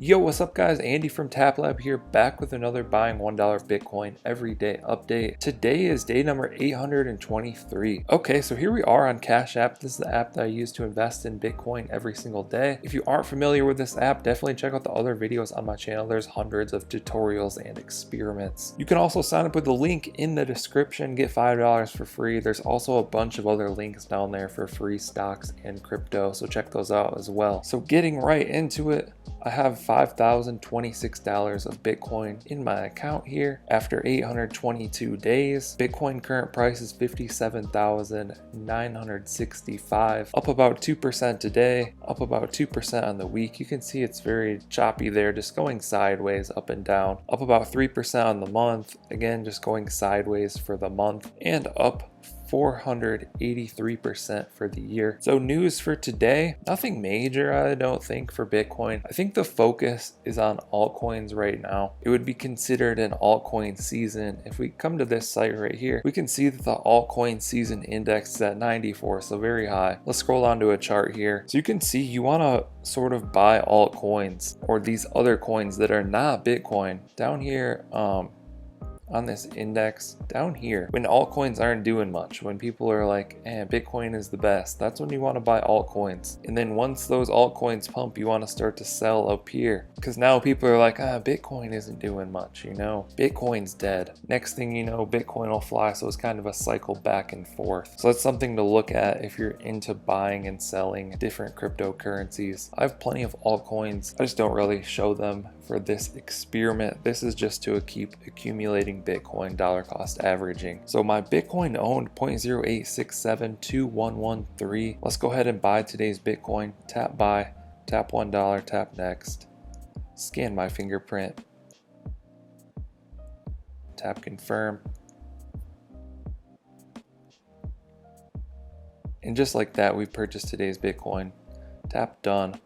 Yo, what's up guys? Andy from TapLab here, back with another buying $1 Bitcoin every day update. Today is day number 823. Okay, so here we are on Cash App. This is the app that I use to invest in Bitcoin every single day. If you aren't familiar with this app, definitely check out the other videos on my channel. There's hundreds of tutorials and experiments. You can also sign up with the link in the description, get $5 for free. There's also a bunch of other links down there for free stocks and crypto, so check those out as well. So getting right into it, I have $5,026 of Bitcoin in my account here after 822 days. Bitcoin current price is 57,965, up about 2% today, up about 2% on the week. You can see it's very choppy there, just going sideways up and down, up about 3% on the month, again just going sideways for the month, and up 483% for the year. So news for today, nothing major I don't think for Bitcoin. I think the focus is on altcoins right now. It would be considered an altcoin season. If we come to this site right here, we can see that the altcoin season index is at 94, so very high. Let's scroll down to a chart here. So you can see you want to sort of buy altcoins or these other coins that are not Bitcoin. Down here, on this index down here, when altcoins aren't doing much, when people are like, Bitcoin is the best, that's when you want to buy altcoins. And then once those altcoins pump, you want to start to sell up here, because now people are like, Bitcoin isn't doing much, you know, Bitcoin's dead. Next thing you know, Bitcoin will fly. So it's kind of a cycle back and forth. So that's something to look at if you're into buying and selling different cryptocurrencies. I have plenty of altcoins, I just don't really show them for this experiment. This is just to keep accumulating Bitcoin dollar cost averaging. So my Bitcoin owned 0.08672113. Let's go ahead and buy today's Bitcoin. Tap buy, tap $1, tap next, scan my fingerprint, tap confirm, and just like that, we've purchased today's Bitcoin. Tap done.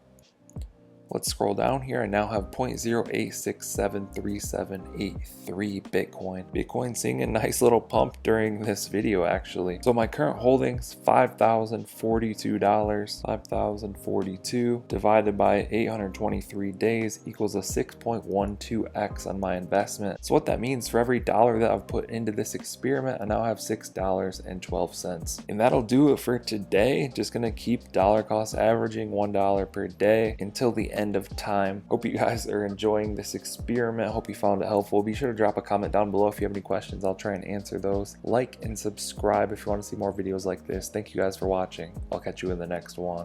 Let's scroll down here. I now have 0.08673783 Bitcoin. Bitcoin seeing a nice little pump during this video actually. So my current holdings, $5,042. 5,042 divided by 823 days equals a 6.12x on my investment. So what that means, for every dollar that I've put into this experiment, I now have $6.12. And that'll do it for today. Just gonna keep dollar cost averaging $1 per day until the end of time. Hope you guys are enjoying this experiment. Hope you found it helpful. Be sure to drop a comment down below if you have any questions. I'll try and answer those. Like and subscribe if you want to see more videos like this. Thank you guys for watching. I'll catch you in the next one.